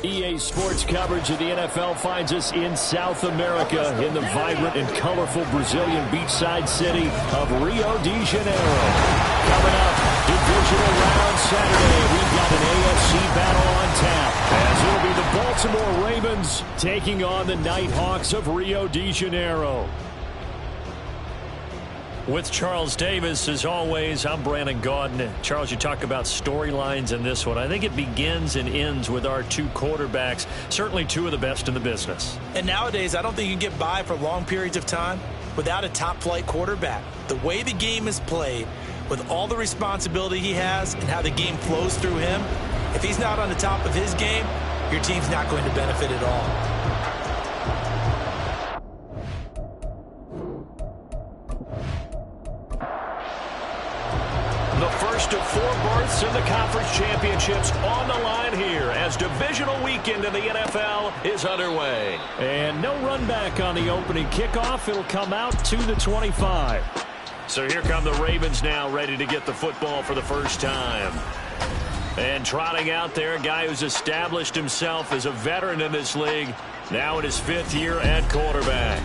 EA Sports coverage of the NFL finds us in South America in the vibrant and colorful Brazilian beachside city of Rio de Janeiro. Coming up, divisional round Saturday, we've got an AFC battle on tap as it'll be the Baltimore Ravens taking on the Nighthawks of Rio de Janeiro. With Charles Davis, as always, I'm Brandon Gaudin. Charles, you talk about storylines in this one. I think it begins and ends with our two quarterbacks, certainly two of the best in the business. And nowadays, I don't think you can get by for long periods of time without a top-flight quarterback. The way the game is played, with all the responsibility he has and how the game flows through him, if he's not on the top of his game, your team's not going to benefit at all. The first of four berths in the conference championships on the line here as divisional weekend in the NFL is underway. And no run back on the opening kickoff. It'll come out to the 25. So here come the Ravens now, ready to get the football for the first time. And trotting out there, a guy who's established himself as a veteran in this league, now in his fifth year at quarterback.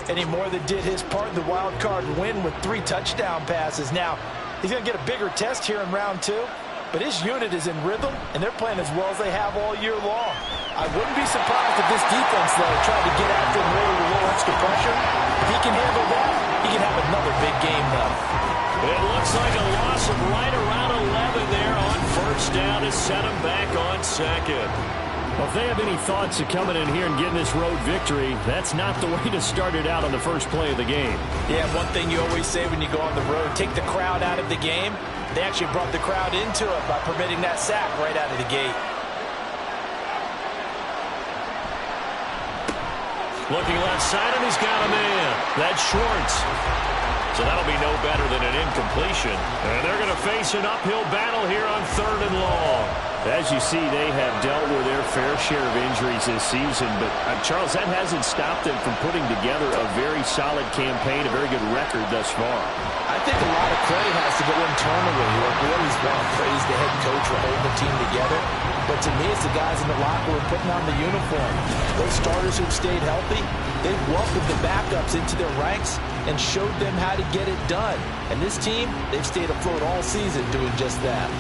And he more than did his part in the wild card win with 3 touchdown passes. Now, he's going to get a bigger test here in round 2, but his unit is in rhythm, and they're playing as well as they have all year long. I wouldn't be surprised if this defense, though, tried to get after him really with a little extra pressure. If he can handle that, he can have another big game, though. It looks like a loss of right around 11 there on first down to set him back on second. Well, if they have any thoughts of coming in here and getting this road victory, that's not the way to start it out on the first play of the game. Yeah, one thing you always say when you go on the road, take the crowd out of the game. They actually brought the crowd into it by permitting that sack right out of the gate. Looking left side, and he's got a man. That's Schwartz. So that'll be no better than an incompletion. And they're going to face an uphill battle here on 3rd and long. As you see, they have dealt with their fair share of injuries this season. But, Charles, that hasn't stopped them from putting together a very solid campaign, a very good record thus far. I think a lot of credit has to go internally. We always want to praise the head coach for holding the team together. But to me, it's the guys in the locker room putting on the uniform. Those starters who've stayed healthy, they've welcomed the backups into their ranks and showed them how to get it done. And this team, they've stayed afloat all season doing just that.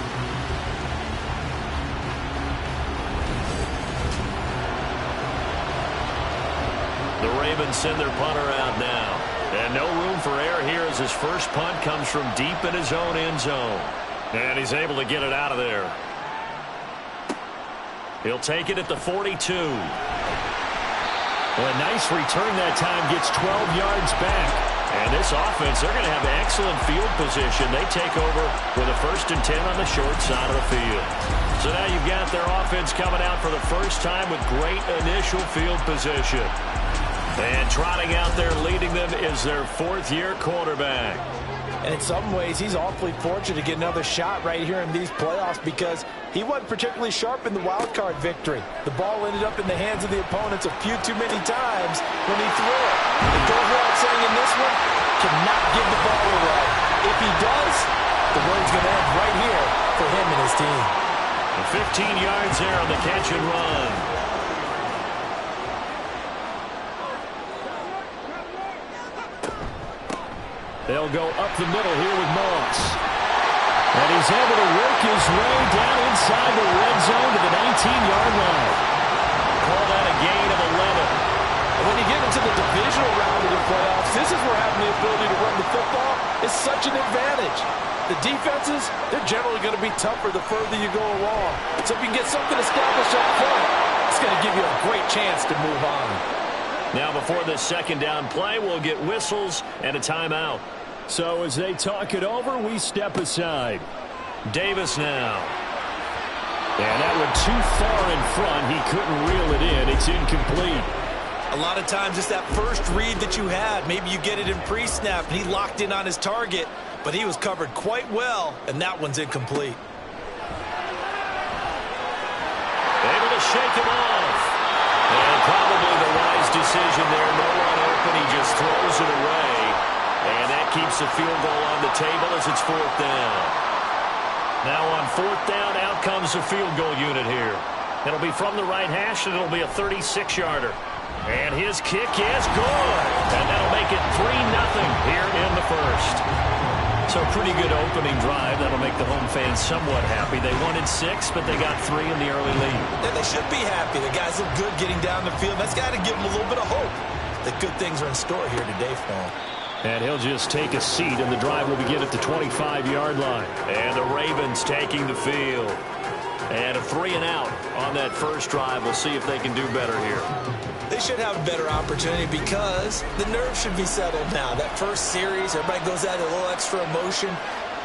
The Ravens send their punter out now. And no room for error here as his first punt comes from deep in his own end zone. And he's able to get it out of there. He'll take it at the 42. Well, a nice return that time, gets 12 yards back. And this offense, they're going to have excellent field position. They take over with a 1st and 10 on the short side of the field. So now you've got their offense coming out for the first time with great initial field position. And trotting out there leading them is their 4th-year quarterback. And in some ways, he's awfully fortunate to get another shot right here in these playoffs because he wasn't particularly sharp in the wild card victory. The ball ended up in the hands of the opponents a few too many times when he threw it. It goes without saying in this one, cannot give the ball away. If he does, the road's going to end right here for him and his team. 15 yards there on the catch and run. They'll go up the middle here with Moss. And he's able to work his way down inside the red zone to the 19-yard line. Call that a gain of 11. And when you get into the divisional round of the playoffs, this is where having the ability to run the football is such an advantage. The defenses, they're generally going to be tougher the further you go along. So if you can get something established up front, it's going to give you a great chance to move on. Now before this 2nd down play, we'll get whistles and a timeout. So as they talk it over, we step aside. Davis now. And that one too far in front. He couldn't reel it in. It's incomplete. A lot of times it's that first read that you had. Maybe you get it in pre-snap and he locked in on his target, but he was covered quite well, and that one's incomplete. Able to shake him off. And probably the wise decision there. No one open. He just throws it away. And that keeps the field goal on the table as it's 4th down. Now on 4th down, out comes the field goal unit here. It'll be from the right hash, and it'll be a 36-yarder. And his kick is good. And that'll make it 3-0 here in the first. So pretty good opening drive. That'll make the home fans somewhat happy. They wanted 6, but they got 3 in the early lead. And they should be happy. The guys look good getting down the field. That's got to give them a little bit of hope that good things are in store here today for them. And he'll just take a seat, and the drive will begin at the 25-yard line. And the Ravens taking the field. And a 3 and out on that first drive. We'll see if they can do better here. They should have a better opportunity because the nerves should be settled now. That first series, everybody goes out a little extra emotion.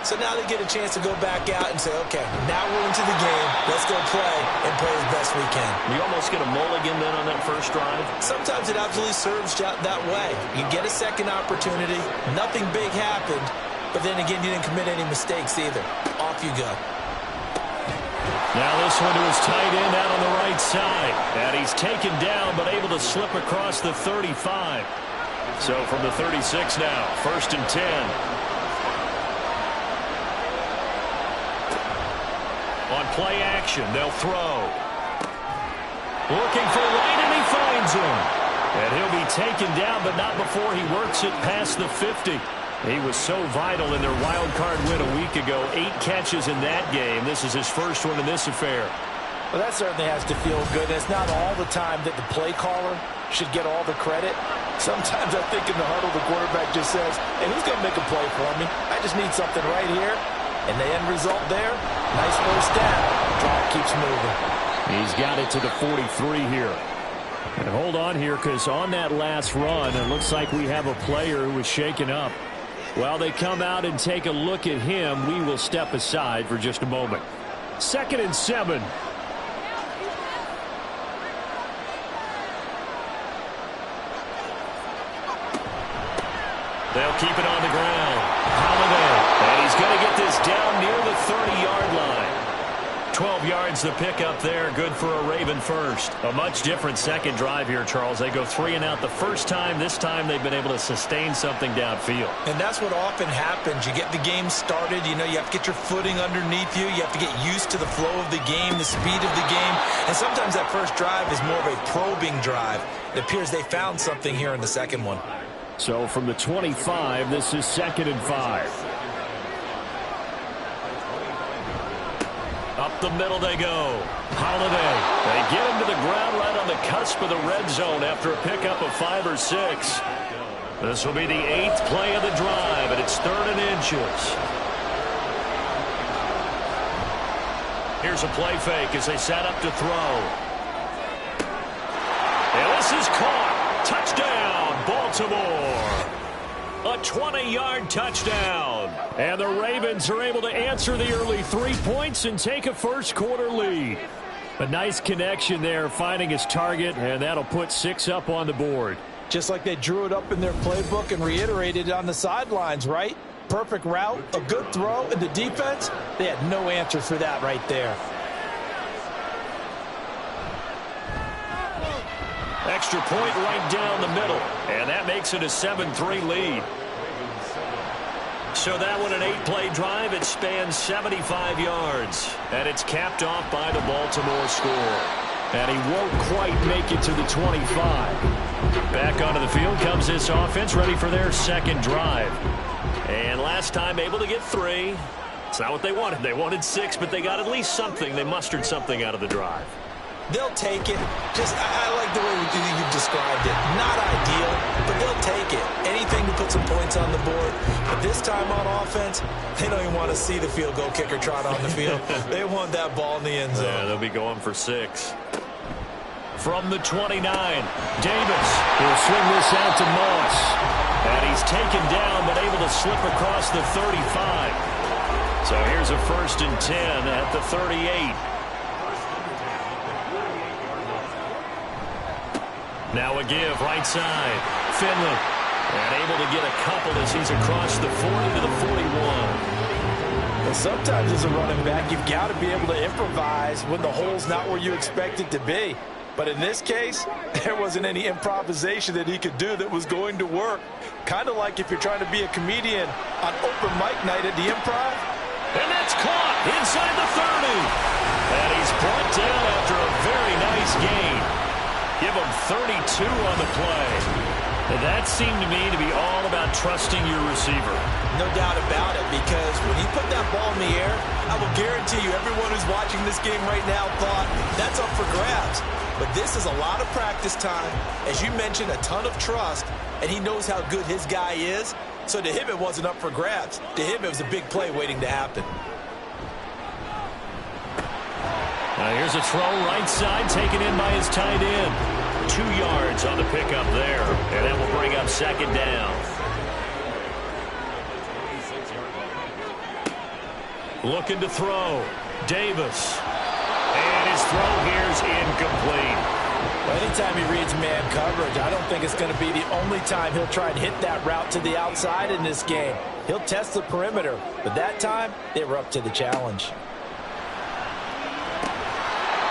So now they get a chance to go back out and say, okay, now we're into the game. Let's go play and play as best we can. You almost get a mulligan then on that first drive? Sometimes it absolutely serves that way. You get a second opportunity. Nothing big happened. But then again, you didn't commit any mistakes either. Off you go. Now this one to his tight end out on the right side. And he's taken down but able to slip across the 35. So from the 36 now, 1st and 10. On play action, they'll throw. Looking for White, and he finds him. And he'll be taken down, but not before he works it past the 50. He was so vital in their wild card win a week ago. 8 catches in that game. This is his first one in this affair. Well, that certainly has to feel good. And it's not all the time that the play caller should get all the credit. Sometimes I think in the huddle, the quarterback just says, hey, who's going to make a play for me? I just need something right here. And the end result there, nice first down. Drive keeps moving. He's got it to the 43 here. And hold on here, because on that last run, it looks like we have a player who was shaken up. While they come out and take a look at him, we will step aside for just a moment. 2nd and 7. They'll keep it on the ground. Holiday. And he's going to get this down near the 30-yard line. 12 yards to pick up there. Good for a Raven first. A much different second drive here, Charles. They go 3 and out the first time. This time they've been able to sustain something downfield. And that's what often happens. You get the game started. You know, you have to get your footing underneath you. You have to get used to the flow of the game, the speed of the game. And sometimes that first drive is more of a probing drive. It appears they found something here in the second one. So from the 25, this is 2nd and 5. Up the middle they go. Holiday. They get him to the ground right on the cusp of the red zone after a pickup of 5 or 6. This will be the 8th play of the drive, and it's 3rd and inches. Here's a play fake as they set up to throw. And this is caught. Touchdown, Baltimore. A 20-yard touchdown. And the Ravens are able to answer the early 3 points and take a first-quarter lead. A nice connection there, finding his target, and that'll put 6 up on the board. Just like they drew it up in their playbook and reiterated it on the sidelines, right? Perfect route, a good throw, and the defense, they had no answer for that right there. Extra point right down the middle, and that makes it a 7-3 lead. So that one, an 8-play drive. It spans 75 yards, and it's capped off by the Baltimore score. And he won't quite make it to the 25. Back onto the field comes this offense, ready for their second drive. And last time able to get 3. It's not what they wanted. They wanted 6, but they got at least something. They mustered something out of the drive. They'll take it. I like the way you've described it. Not ideal, but they'll take it. Anything to put some points on the board. But this time on offense, they don't even want to see the field goal kicker trot on the field. They want that ball in the end zone. Yeah, they'll be going for 6. From the 29, Davis will swing this out to Moss. And he's taken down, but able to slip across the 35. So here's a 1st and 10 at the 38. Now a give, right side. Finley. And able to get a couple as he's across the 40 to the 41. Well, sometimes as a running back, you've got to be able to improvise when the hole's not where you expect it to be. But in this case, there wasn't any improvisation that he could do that was going to work. Kind of like if you're trying to be a comedian on open mic night at the Improv. And that's caught inside the 30. And he's brought down after a very Give him 32 on the play. And that seemed to me to be all about trusting your receiver. No doubt about it, because when he put that ball in the air, I will guarantee you everyone who's watching this game right now thought that's up for grabs. But this is a lot of practice time. As you mentioned, a ton of trust, and he knows how good his guy is. So to him, it wasn't up for grabs. To him, it was a big play waiting to happen. Here's a throw right side taken in by his tight end. 2 yards on the pickup there, and that will bring up second down. Looking to throw. Davis. And his throw here's incomplete. Well, anytime he reads man coverage, I don't think it's going to be the only time he'll try and hit that route to the outside in this game. He'll test the perimeter, but that time, they were up to the challenge.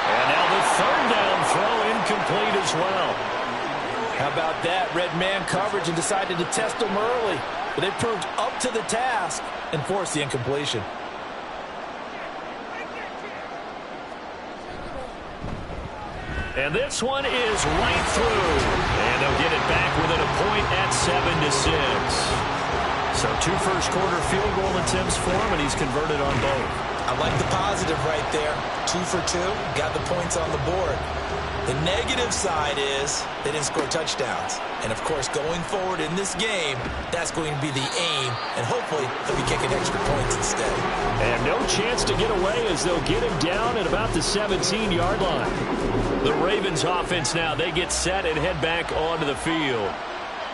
And now the third down throw incomplete as well. How about that? Read man coverage and decided to test them early. But they proved up to the task and forced the incompletion. And this one is right through. And they'll get it back within a point at 7-6. So 2 first-quarter field goal attempts for him, and he's converted on both. I like the positive right there. 2 for 2, got the points on the board. The negative side is they didn't score touchdowns. And, of course, going forward in this game, that's going to be the aim. And hopefully they'll be kicking extra points instead. And no chance to get away as they'll get him down at about the 17-yard line. The Ravens offense now, they get set and head back onto the field.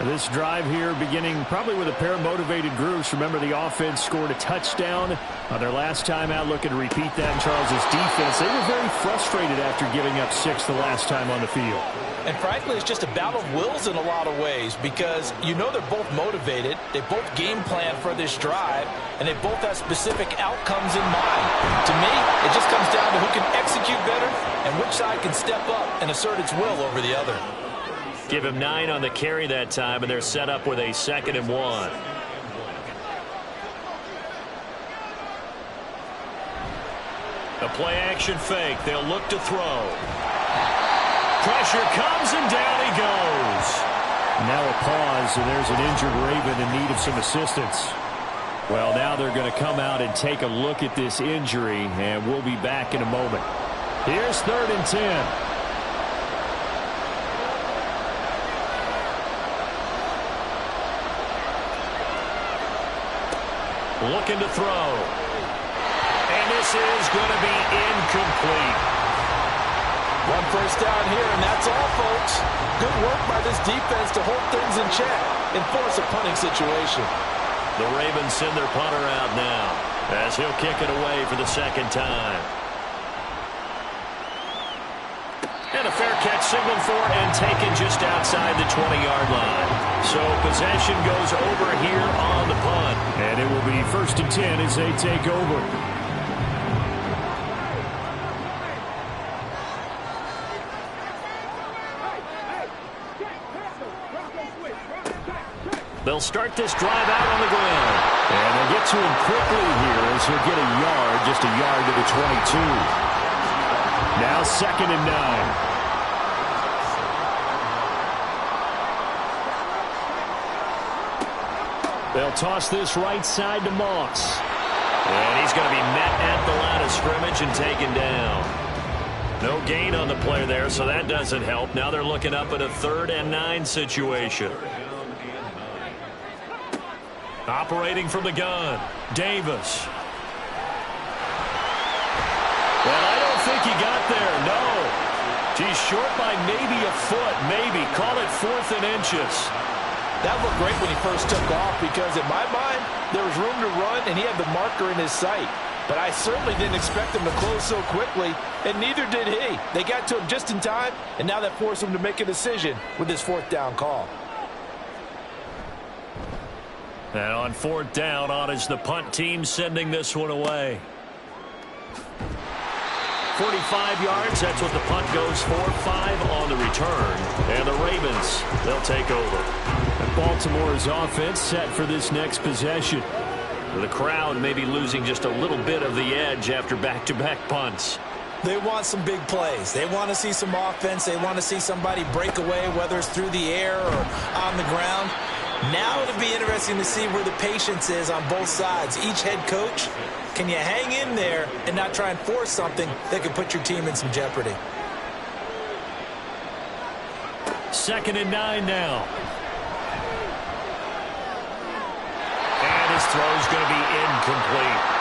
This drive here beginning probably with a pair of motivated groups. Remember, the offense scored a touchdown on their last time out, looking to repeat that in Charles's defense. They were very frustrated after giving up 6 the last time on the field. And frankly, it's just a battle of wills in a lot of ways, because you know they're both motivated, they both game plan for this drive, and they both have specific outcomes in mind. To me, it just comes down to who can execute better and which side can step up and assert its will over the other. Give him 9 on the carry that time, and they're set up with a 2nd and 1. A play-action fake. They'll look to throw. Pressure comes, and down he goes. Now a pause, and there's an injured Raven in need of some assistance. Well, now they're going to come out and take a look at this injury, and we'll be back in a moment. Here's 3rd and 10. Looking to throw. And this is going to be incomplete. 1 first down here, and that's all, folks. Good work by this defense to hold things in check and force a punting situation. The Ravens send their punter out now as he'll kick it away for the 2nd time. And a fair catch signaled for and taken just outside the 20-yard line. So possession goes over here on the punt. And it will be 1st and 10 as they take over. They'll start this drive out on the ground. And they'll get to him quickly here as he'll get a yard, just a yard to the 22. Now 2nd and 9. They'll toss this right side to Moss. And he's going to be met at the line of scrimmage and taken down. No gain on the play there, so that doesn't help. Now they're looking up at a 3rd and 9 situation. Operating from the gun, Davis. Well, I don't think he got there, no. He's short by maybe a foot, maybe. Call it 4th and inches. That looked great when he first took off, because in my mind, there was room to run, and he had the marker in his sight. But I certainly didn't expect him to close so quickly, and neither did he. They got to him just in time, and now that forced him to make a decision with his 4th down call. And on 4th down, on is the punt team sending this one away. 45 yards, that's what the punt goes for. 5 on the return. And the Ravens, they'll take over. And Baltimore's offense set for this next possession. The crowd may be losing just a little bit of the edge after back-to-back punts. They want some big plays. They want to see some offense. They want to see somebody break away, whether it's through the air or on the ground. Now it'll be interesting to see where the patience is on both sides. Each head coach, can you hang in there and not try and force something that could put your team in some jeopardy? 2nd and 9 now. And his throw's going to be incomplete.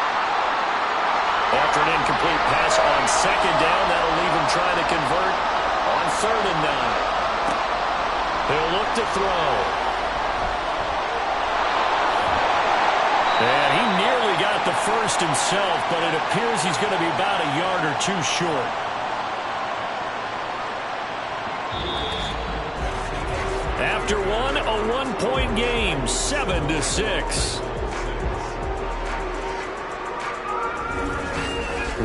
After an incomplete pass on 2nd down, that'll leave him trying to convert on 3rd and 9. He'll look to throw. And he nearly got the first himself, but it appears he's going to be about a yard or two short. After one, a one-point game, 7-6.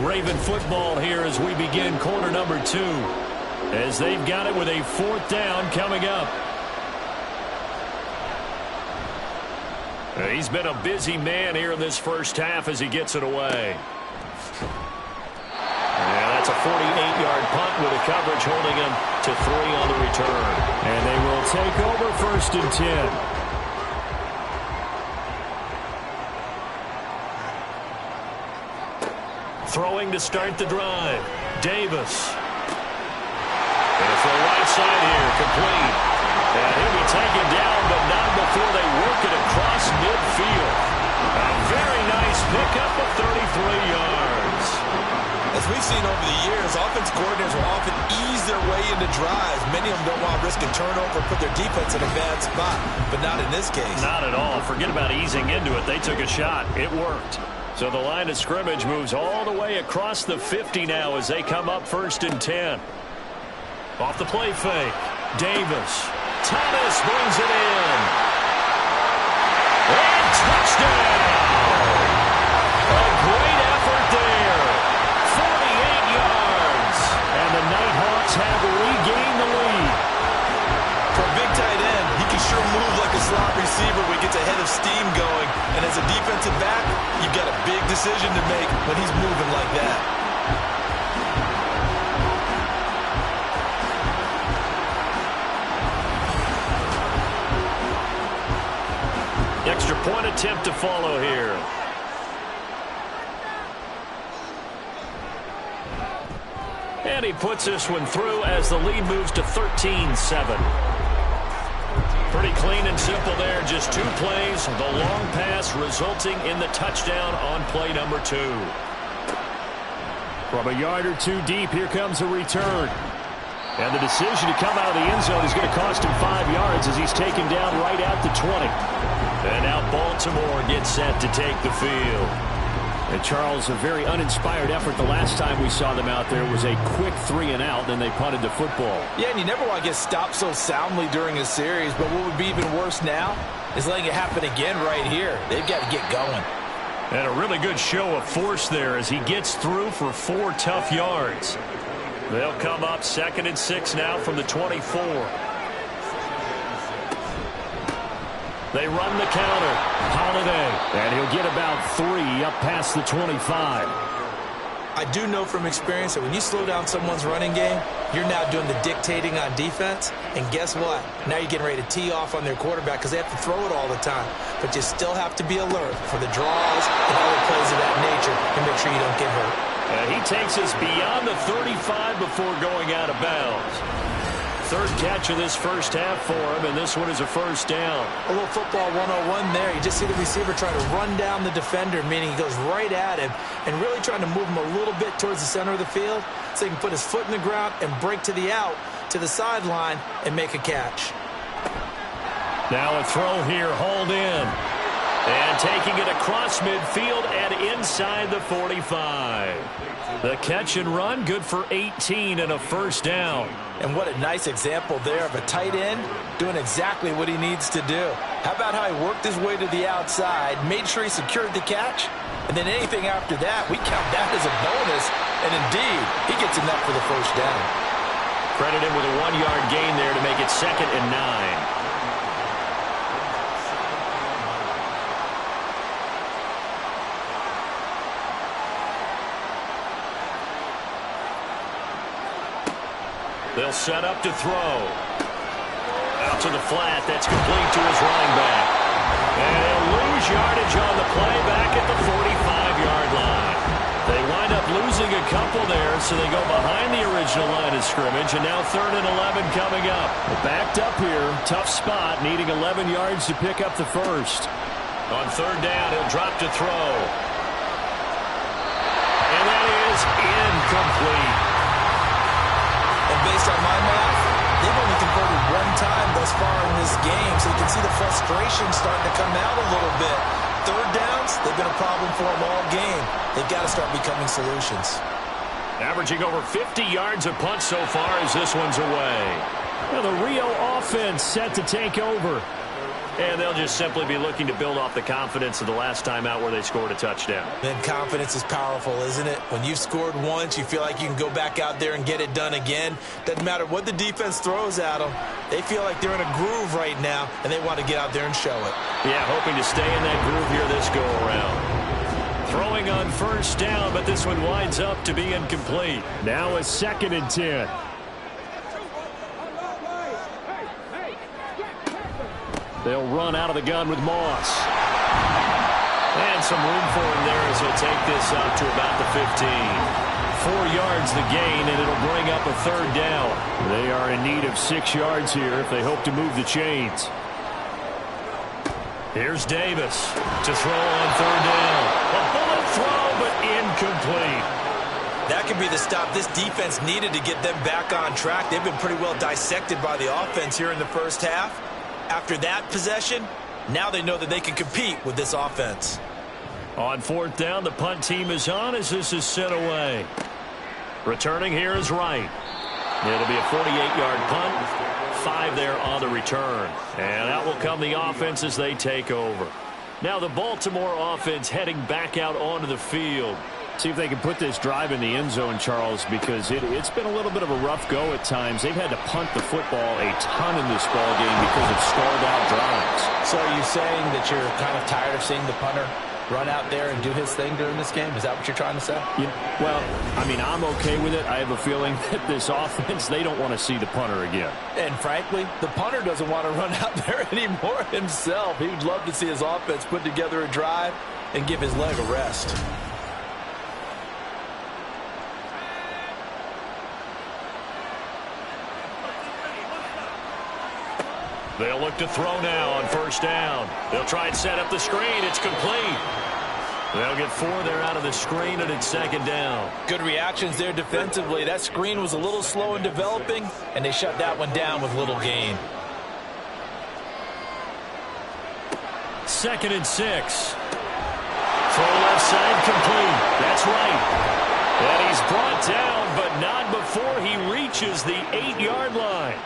Raven football here as we begin quarter number 2, as they've got it with a 4th down coming up. He's been a busy man here in this first half as he gets it away. Yeah, that's a 48-yard punt with a coverage holding him to 3 on the return. And they will take over 1st and 10. Throwing to start the drive. Davis. And it's the right side here, complete. And he'll be taken down, but not before they work it across midfield. A very nice pickup of 33 yards. As we've seen over the years, offense coordinators will often ease their way into drives. Many of them don't want to risk a turnover, put their defense in a bad spot, but not in this case. Not at all. Forget about easing into it. They took a shot. It worked. So the line of scrimmage moves all the way across the 50 now as they come up 1st and 10. Off the play fake. Davis. Thomas brings it in. And touchdown! A great effort there. 48 yards. And the Nighthawks have regained the lead. For a big tight end, he can sure move like a slot receiver when he gets a head of steam going. And as a defensive back, you've got a big decision to make when he's moving like that. Extra point attempt to follow here. And he puts this one through as the lead moves to 13-7. Pretty clean and simple there. Just 2 plays. The long pass resulting in the touchdown on play number 2. From a yard or 2 deep, here comes a return. And the decision to come out of the end zone is going to cost him 5 yards as he's taken down right at the 20. And now Baltimore gets set to take the field. And Charles, a very uninspired effort the last time we saw them out there was a quick 3 and out, then they punted the football. Yeah, and you never want to get stopped so soundly during a series, but what would be even worse now is letting it happen again right here. They've got to get going. And a really good show of force there as he gets through for 4 tough yards. They'll come up 2nd and 6 now from the 24. They run the counter. Holiday. And he'll get about 3 up past the 25. I do know from experience that when you slow down someone's running game, you're now doing the dictating on defense. And guess what? Now you're getting ready to tee off on their quarterback because they have to throw it all the time. But you still have to be alert for the draws and other plays of that nature to make sure you don't get hurt. And he takes us beyond the 35 before going out of bounds. 3rd catch of this first half for him, and this one is a 1st down. A little football 101 there. You just see the receiver trying to run down the defender, meaning he goes right at him and really trying to move him a little bit towards the center of the field so he can put his foot in the ground and break to the out, to the sideline, and make a catch. Now a throw here, hauled in. And taking it across midfield and inside the 45. The catch and run, good for 18 and a 1st down. And what a nice example there of a tight end doing exactly what he needs to do. How about how he worked his way to the outside, made sure he secured the catch, and then anything after that, we count that as a bonus. And indeed, he gets enough for the 1st down. Credit him with a 1-yard gain there to make it 2nd and 9. They'll set up to throw. Out to the flat. That's complete to his running back. And they'll lose yardage on the play back at the 45-yard line. They wind up losing a couple there, so they go behind the original line of scrimmage, and now 3rd and 11 coming up. Backed up here. Tough spot, needing 11 yards to pick up the first. On 3rd down, he'll drop to throw. And that is incomplete. And based on my math, they've only converted one time thus far in this game, so you can see the frustration starting to come out a little bit. 3rd downs, they've been a problem for them all game. They've got to start becoming solutions. Averaging over 50 yards a punt so far as this one's away. Well, the Rio offense set to take over. And they'll just simply be looking to build off the confidence of the last time out where they scored a touchdown. Then confidence is powerful, isn't it? When you've scored once, you feel like you can go back out there and get it done again. Doesn't matter what the defense throws at them. They feel like they're in a groove right now, and they want to get out there and show it. Yeah, hoping to stay in that groove here this go-around. Throwing on 1st down, but this one winds up to be incomplete. Now a 2nd and 10. They'll run out of the gun with Moss. And some room for him there as he'll take this up to about the 15. 4 yards the gain, and it'll bring up a 3rd down. They are in need of 6 yards here if they hope to move the chains. Here's Davis to throw on 3rd down. A bullet throw, but incomplete. That could be the stop this defense needed to get them back on track. They've been pretty well dissected by the offense here in the first half. After that possession, now they know that they can compete with this offense. On 4th down, the punt team is on as this is sent away. Returning here is Wright. It'll be a 48-yard punt. 5 there on the return. And out will come the offense as they take over. Now the Baltimore offense heading back out onto the field. See if they can put this drive in the end zone, Charles, because it's been a little bit of a rough go at times. They've had to punt the football a ton in this ball game because of stalled-out drives. So are you saying that you're kind of tired of seeing the punter run out there and do his thing during this game? Is that what you're trying to say? Yeah, well, I mean, I'm okay with it. I have a feeling that this offense, they don't want to see the punter again. And frankly, the punter doesn't want to run out there anymore himself. He would love to see his offense put together a drive and give his leg a rest. They'll look to throw now on 1st down. They'll try and set up the screen. It's complete. They'll get 4 there out of the screen, and it's 2nd down. Good reactions there defensively. That screen was a little slow in developing, and they shut that one down with little gain. 2nd and 6. Throw left side complete. That's right. And he's brought down, but not before he reaches the 8-yard line.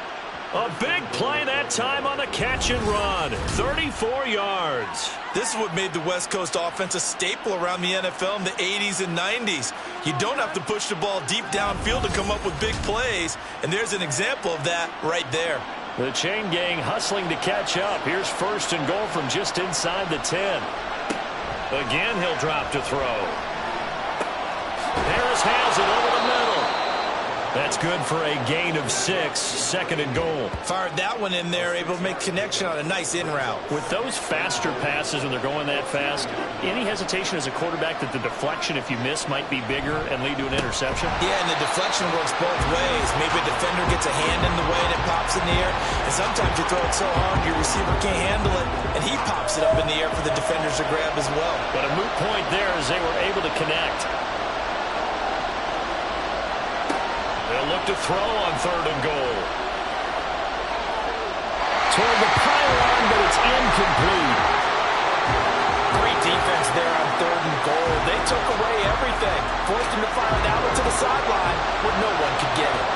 A big play that time on the catch and run. 34 yards. This is what made the West Coast offense a staple around the NFL in the 80s and 90s. You don't have to push the ball deep downfield to come up with big plays, and there's an example of that right there. The chain gang hustling to catch up. Here's 1st and goal from just inside the 10. Again, he'll drop to throw. Harris has it over the middle. That's good for a gain of 6, 2nd and goal. Fired that one in there, able to make connection on a nice in route. With those faster passes when they're going that fast, any hesitation as a quarterback that the deflection, if you miss, might be bigger and lead to an interception? Yeah, and the deflection works both ways. Maybe a defender gets a hand in the way and it pops in the air, and sometimes you throw it so hard your receiver can't handle it, and he pops it up in the air for the defenders to grab as well. But a moot point there as they were able to connect. They'll look to throw on 3rd and goal. Toward the pylon, but it's incomplete. Great defense there on 3rd and goal. They took away everything. Forced him to fire that one to the sideline where no one could get it.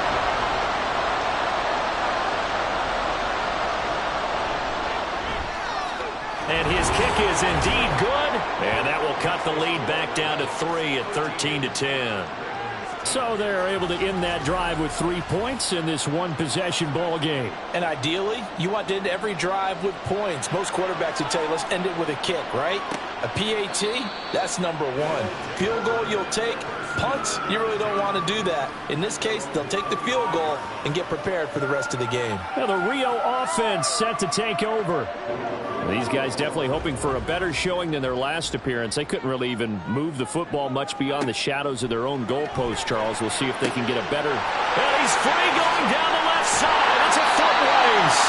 And his kick is indeed good. And that will cut the lead back down to 3 at 13-10. So they're able to end that drive with 3 points in this one-possession ball game. And ideally, you want to end every drive with points. Most quarterbacks would tell you, let's end it with a kick, right? A PAT, that's number 1. Field goal you'll take, Punts, you really don't want to do that. In this case, they'll take the field goal and get prepared for the rest of the game. Now the Rio offense set to take over. These guys definitely hoping for a better showing than their last appearance. They couldn't really even move the football much beyond the shadows of their own goalpost, Charles. We'll see if they can get a better... And he's free going down the left side. It's a foot race.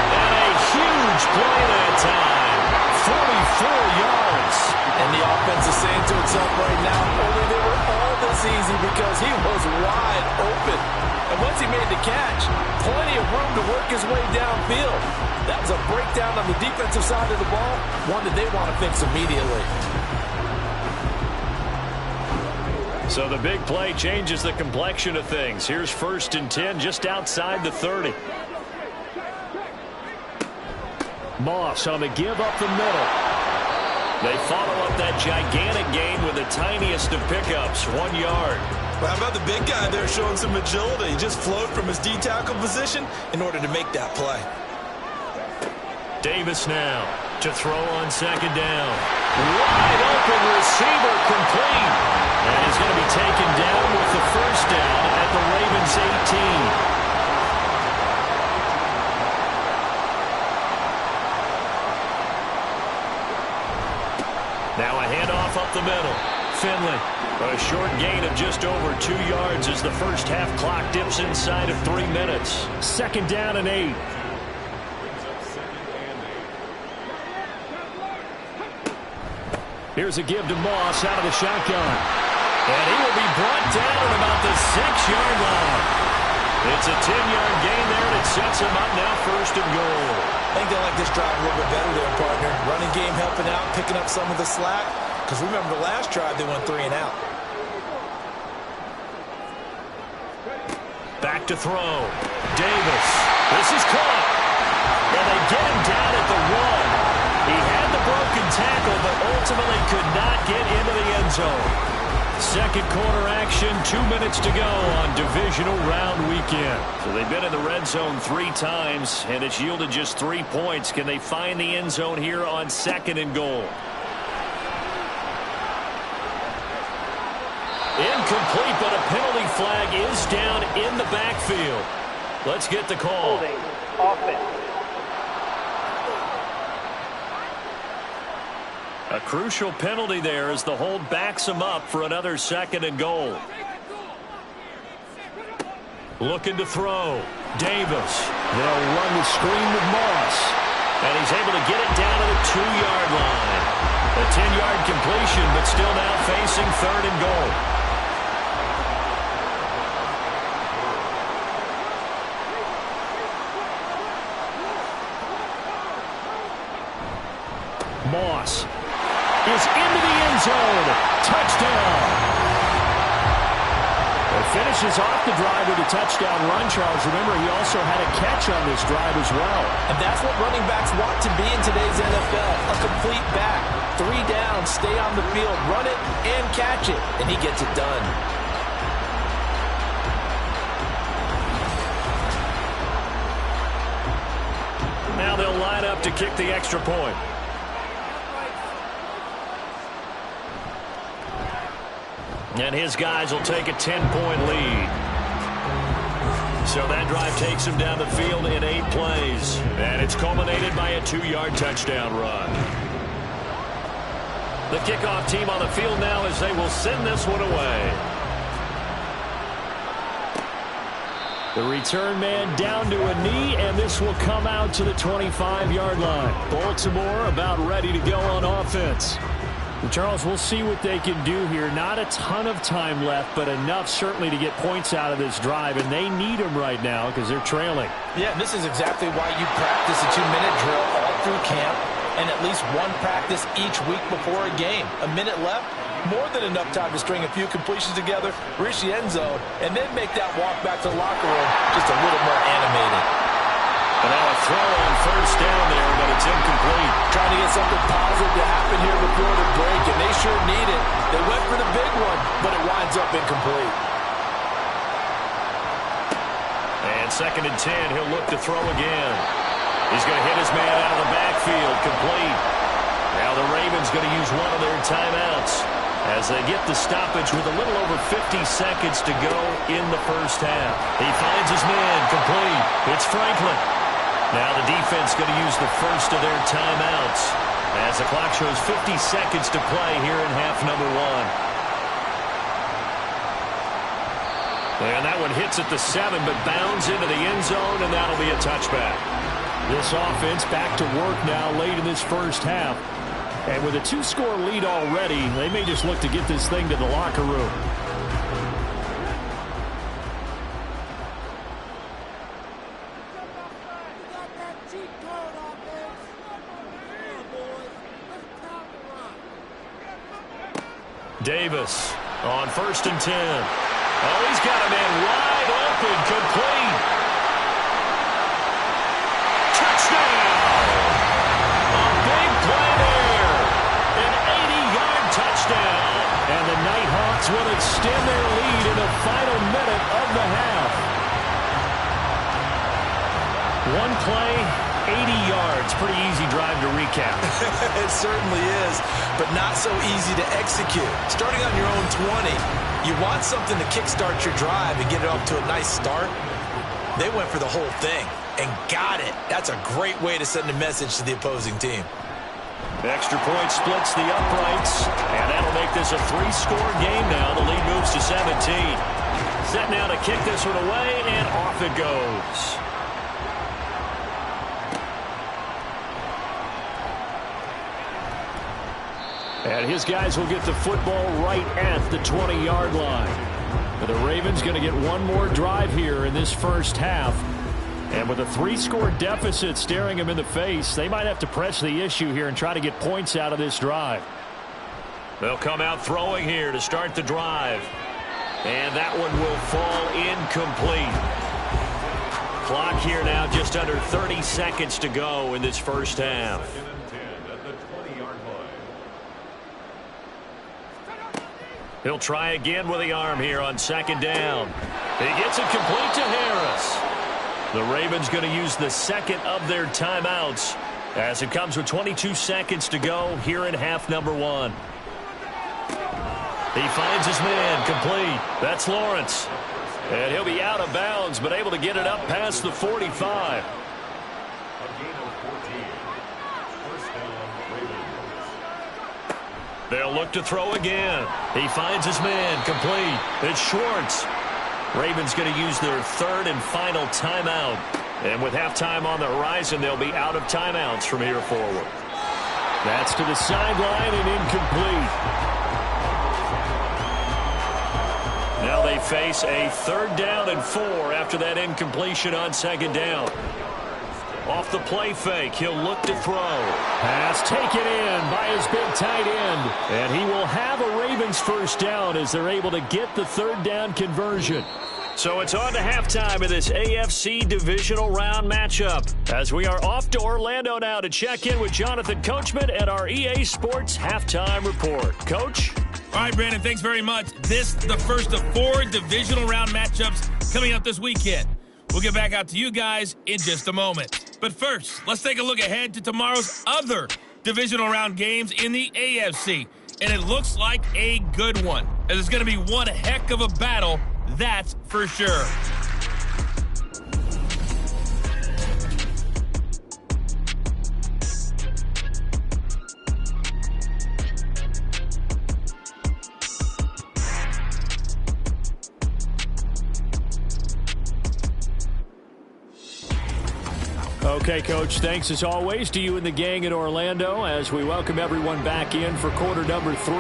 And a huge play that time. 44 yards. And the offense is saying to itself right now, only they were all this easy because he was wide open. And once he made the catch, plenty of room to work his way downfield. That was a breakdown on the defensive side of the ball, one that they want to fix immediately. So the big play changes the complexion of things. Here's 1st and 10 just outside the 30. Moss on the give up the middle. They follow up that gigantic gain with the tiniest of pickups, 1 yard. Well, how about the big guy there showing some agility? He just flowed from his D-tackle position in order to make that play. Davis now to throw on 2nd down. Wide open receiver complete. And he's going to be taken down with the 1st down at the Ravens 18. Now a handoff up the middle. Finley. A short gain of just over 2 yards as the first half clock dips inside of 3 minutes. 2nd down and 8. Here's a give to Moss out of the shotgun. And he will be brought down at about the 6-yard line. It's a 10-yard gain there, and it sets him up now 1st and goal. I think they like this drive a little bit better there, partner. Running game helping out, picking up some of the slack. Because remember, the last drive, they went 3 and out. Back to throw. Davis. This is caught. And they get him down at the 1. He had the broken tackle, but ultimately could not get into the end zone. Second quarter action, 2 minutes to go on divisional round weekend. So they've been in the red zone 3 times, and it's yielded just 3 points. Can they find the end zone here on 2nd and goal? Incomplete, but a penalty flag is down in the backfield. Let's get the call. Holding. Offense. A crucial penalty there as the hold backs him up for another 2nd and goal. Looking to throw. Davis. They'll run the screen with Moss. And he's able to get it down to the 2-yard line. A 10-yard completion, but still now facing 3rd and goal. Moss is into the end zone. Touchdown. It finishes off the drive with a touchdown run, Charles. Remember, he also had a catch on this drive as well. And that's what running backs want to be in today's NFL. A complete back. 3 down, stay on the field, run it, and catch it. And he gets it done. Now they'll line up to kick the extra point. And his guys will take a 10-point lead. So that drive takes him down the field in 8 plays. And it's culminated by a 2-yard touchdown run. The kickoff team on the field now as they will send this one away. The return man down to a knee, and this will come out to the 25-yard line. Baltimore about ready to go on offense. Charles, we'll see what they can do here. Not a ton of time left, but enough certainly to get points out of this drive, and they need them right now because they're trailing. Yeah, this is exactly why you practice a 2-minute drill all through camp and at least 1 practice each week before a game. A minute left, more than enough time to string a few completions together, reach the end zone, and then make that walk back to the locker room just a little more animated. And now a throw on 1st down there, but it's incomplete. Trying to get something positive to happen here before the break, and they sure need it. They went for the big one, but it winds up incomplete. And 2nd and 10, he'll look to throw again. He's going to hit his man out of the backfield, complete. Now the Ravens going to use one of their timeouts as they get the stoppage with a little over 50 seconds to go in the first half. He finds his man, complete. It's Franklin. Now the defense going to use the first of their timeouts as the clock shows 50 seconds to play here in half number one. And that one hits at the 7, but bounds into the end zone, and that'll be a touchback. This offense back to work now late in this first half. And with a 2-score lead already, they may just look to get this thing to the locker room. Davis on 1st and 10. Oh, he's got a man wide open, complete. Touchdown! A big play there. An 80-yard touchdown. And the Nighthawks will extend their lead in the final minute of the half. One play, 80 yards. Pretty easy drive to recap. It certainly is, but not so easy to execute. Starting on your own 20, you want something to kickstart your drive and get it off to a nice start. They went for the whole thing and got it. That's a great way to send a message to the opposing team. Extra point splits the uprights, and that'll make this a 3-score game now. The lead moves to 17. Set now to kick this one away, and off it goes. And his guys will get the football right at the 20-yard line. But the Ravens going to get one more drive here in this first half. And with a 3-score deficit staring them in the face, they might have to press the issue here and try to get points out of this drive. They'll come out throwing here to start the drive. And that one will fall incomplete. Clock here now just under 30 seconds to go in this first half. He'll try again with the arm here on 2nd down. He gets it complete to Harris. The Ravens going to use the second of their timeouts as it comes with 22 seconds to go here in half number one. He finds his man, complete. That's Lawrence. And he'll be out of bounds, but able to get it up past the 45. They'll look to throw again. He finds his man, complete. It's Schwartz. Ravens going to use their 3rd and final timeout. And with halftime on the horizon, they'll be out of timeouts from here forward. That's to the sideline and incomplete. Now they face a 3rd down and 4 after that incompletion on 2nd down. Off the play fake, he'll look to throw. Pass taken in by his big tight end. And he will have a Ravens first down as they're able to get the 3rd down conversion. So it's on to halftime of this AFC divisional round matchup as we are off to Orlando now to check in with Jonathan Coachman and our EA Sports halftime report. Coach? All right, Brandon, thanks very much. This is the first of 4 divisional round matchups coming up this weekend. We'll get back out to you guys in just a moment. But first, let's take a look ahead to tomorrow's other divisional round games in the AFC. And it looks like a good one, as it's going to be one heck of a battle, that's for sure. Okay, Coach, thanks as always to you and the gang in Orlando as we welcome everyone back in for quarter number 3.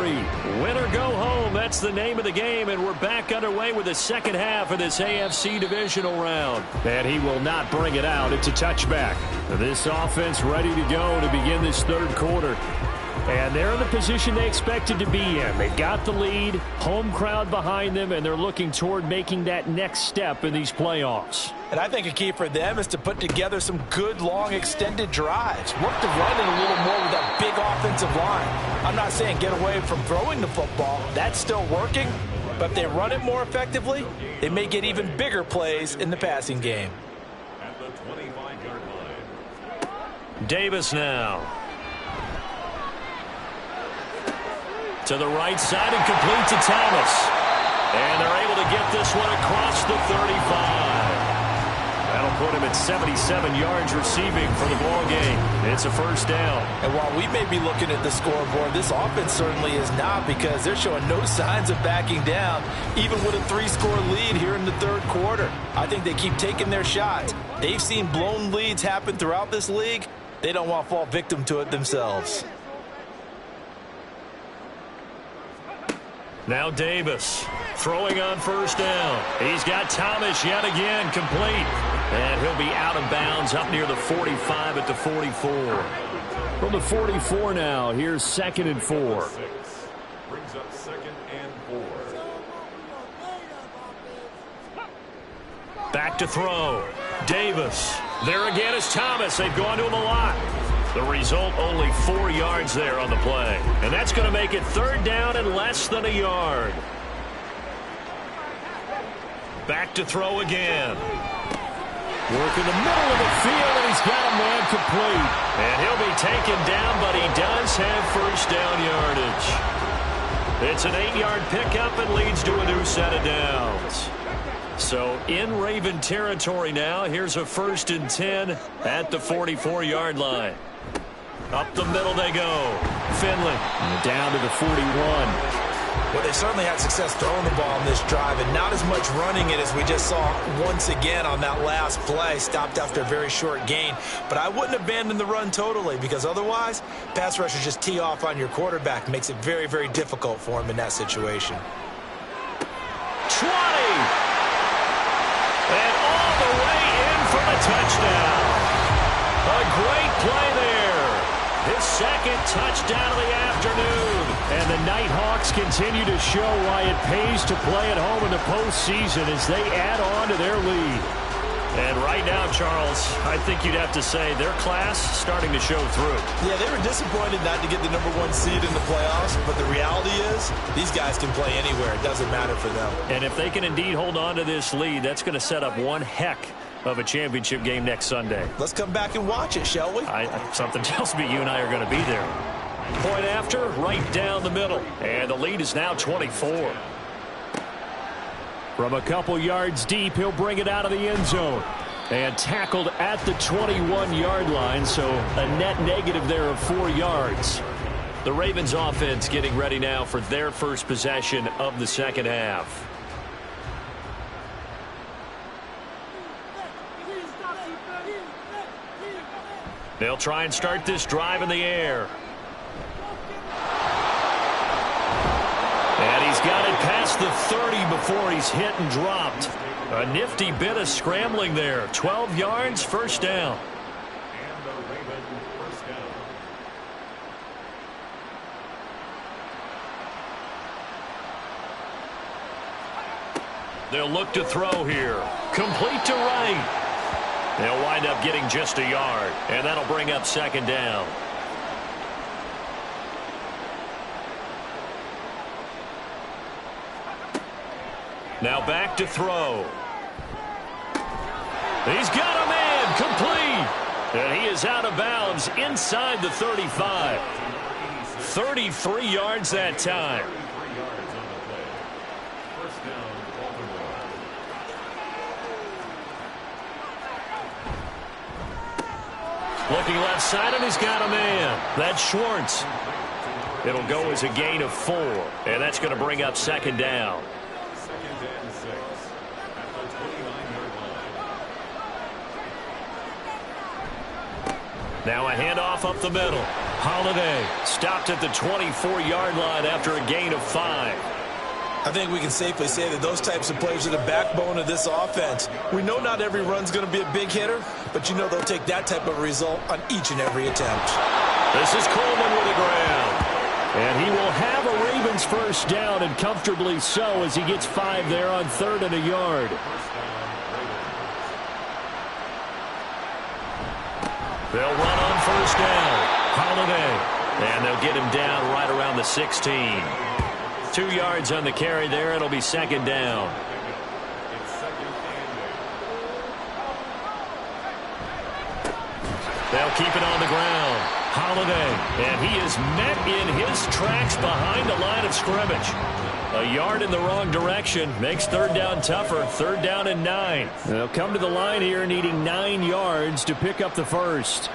Win or go home, that's the name of the game, and we're back underway with the second half of this AFC divisional round. And he will not bring it out. It's a touchback. This offense ready to go to begin this 3rd quarter. And they're in the position they expected to be in. They got the lead, home crowd behind them, and they're looking toward making that next step in these playoffs. And I think a key for them is to put together some good, long, extended drives. Work to run it a little more with that big offensive line. I'm not saying get away from throwing the football. That's still working. But if they run it more effectively, they may get even bigger plays in the passing game. At the 25-yard line. Davis now. To the right side and complete to Thomas. And they're able to get this one across the 35. That'll put him at 77 yards receiving for the ball game. It's a first down. And while we may be looking at the scoreboard, this offense certainly is not, because they're showing no signs of backing down, even with a 3-score lead here in the third quarter. I think they keep taking their shots. They've seen blown leads happen throughout this league. They don't want to fall victim to it themselves. Now Davis throwing on first down. He's got Thomas yet again complete. And he'll be out of bounds up near the 45 at the 44. From the 44 now, here's 2nd and 4. Brings up 2nd and 4. Back to throw. Davis. There again is Thomas. They've gone to him a lot. The result, only 4 yards there on the play. And that's going to make it third down and less than a yard. Back to throw again. Work in the middle of the field, and he's got a man complete. And he'll be taken down, but he does have first down yardage. It's an 8-yard pickup and leads to a new set of downs. So in Raven territory now. Here's a 1st and 10 at the 44-yard line. Up the middle they go. Finley. And down to the 41. Well, they certainly had success throwing the ball in this drive, and not as much running it as we just saw once again on that last play. Stopped after a very short gain. But I wouldn't abandon the run totally, because otherwise, pass rushers just tee off on your quarterback. Makes it very, very difficult for him in that situation. 20! And all the way in for the touchdown. A great play there. His 2nd touchdown of the afternoon. And the Nighthawks continue to show why it pays to play at home in the postseason as they add on to their lead. And right now, Charles, I think you'd have to say their class starting to show through. Yeah, they were disappointed not to get the #1 seed in the playoffs, but the reality is these guys can play anywhere. It doesn't matter for them. And if they can indeed hold on to this lead, that's going to set up one heck of a championship game next Sunday. Let's come back and watch it, shall we? Something tells me you and I are going to be there. Point after, right down the middle. And the lead is now 24. From a couple yards deep, he'll bring it out of the end zone. And tackled at the 21-yard line, so a net negative there of 4 yards. The Ravens offense getting ready now for their first possession of the second half. They'll try and start this drive in the air. And he's got it past the 30 before he's hit and dropped. A nifty bit of scrambling there. 12 yards, first down. And the Raven first down. They'll look to throw here. Complete to right. They'll wind up getting just a yard, and that'll bring up second down. Now back to throw. He's got a man complete. And he is out of bounds inside the 35. 33 yards that time. Looking left side, and he's got a man. That's Schwartz. It'll go as a gain of 4, and that's going to bring up second down. Second and 6 at the 29-yard line. Now a handoff up the middle. Holiday stopped at the 24-yard line after a gain of 5. I think we can safely say that those types of plays are the backbone of this offense. We know not every run's going to be a big hitter, but you know they'll take that type of result on each and every attempt. This is Coleman with the ground. And he will have a Ravens first down, and comfortably so, as he gets 5 there on 3rd and a yard. They'll run on first down. Holiday. And they'll get him down right around the 16. 2 yards on the carry there. It'll be second down. They'll keep it on the ground. Holiday. And he is met in his tracks behind the line of scrimmage. A yard in the wrong direction makes third down tougher. Third down and 9. They'll come to the line here needing 9 yards to pick up the first.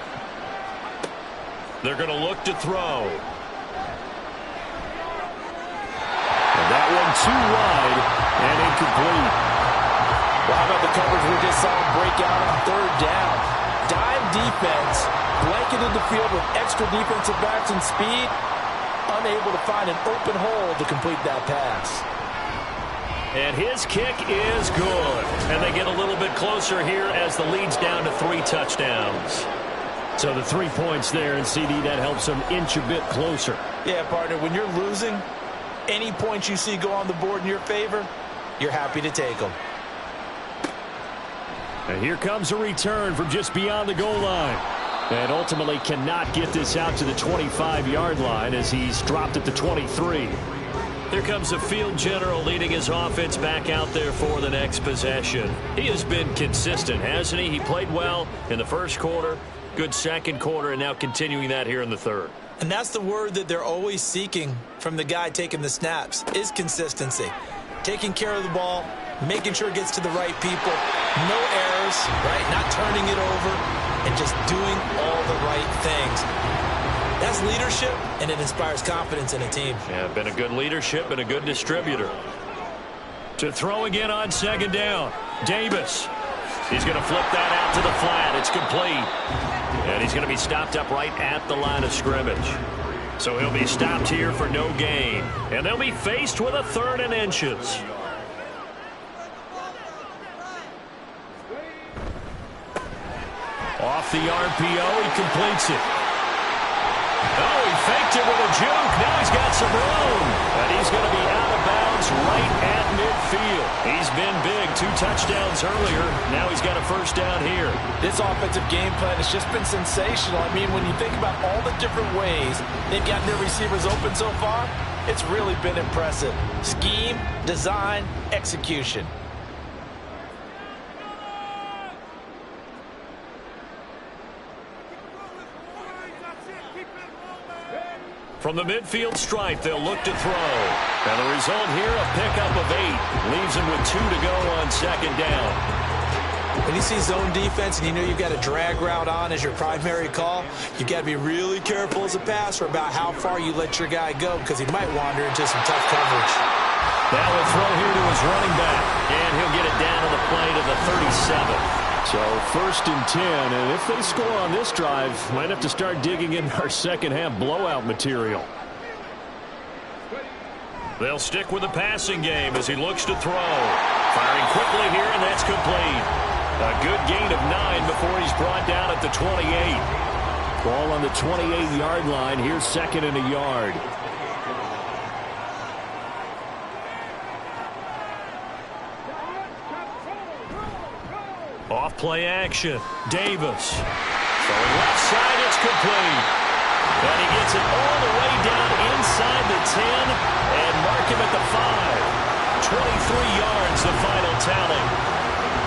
They're going to look to throw. And that one too wide and incomplete. Well, how about the coverage we just saw him break out on third down? Dime defense, blanketed the field with extra defensive backs and speed, unable to find an open hole to complete that pass. And his kick is good. And they get a little bit closer here as the lead's down to 3 touchdowns. So the 3 points there, and CD, that helps them inch a bit closer. Yeah, partner, when you're losing, any points you see go on the board in your favor, you're happy to take them. And here comes a return from just beyond the goal line. And ultimately cannot get this out to the 25-yard line as he's dropped at the 23. Here comes the field general leading his offense back out there for the next possession. He has been consistent, hasn't he? He played well in the first quarter, good second quarter, and now continuing that here in the third. And that's the word that they're always seeking from the guy taking the snaps, is consistency. Taking care of the ball, making sure it gets to the right people, no errors, right? Not turning it over, and just doing all the right things. That's leadership, and it inspires confidence in a team. Yeah, been a good leadership and a good distributor. To throw again on second down, Davis. He's going to flip that out to the flat. It's complete. And he's going to be stopped up right at the line of scrimmage. So he'll be stopped here for no gain. And they'll be faced with a 3rd and inches. Off the RPO, he completes it. Oh, he faked it with a juke. Now he's got some room. And he's going to be out of bounds right at midfield. He's been big. 2 touchdowns earlier. Now he's got a first down here. This offensive game plan has just been sensational. I mean, when you think about all the different ways they've gotten their receivers open so far, it's really been impressive. Scheme, design, execution. From the midfield stripe, they'll look to throw. And the result here, a pickup of 8. Leaves him with 2 to go on second down. When you see zone defense and you know you've got a drag route on as your primary call, you've got to be really careful as a passer about how far you let your guy go because he might wander into some tough coverage. Now a throw here to his running back. And he'll get it down to the play to the 37. So 1st and 10, and if they score on this drive, might have to start digging in our second half blowout material. They'll stick with the passing game as he looks to throw. Firing quickly here, and that's complete. A good gain of 9 before he's brought down at the 28. Ball on the 28-yard line. Here's 2nd and a yard. Off play action. Davis. Throwing left side, it's complete. And he gets it all the way down inside the 10 and mark him at the 5. 23 yards, the final tally.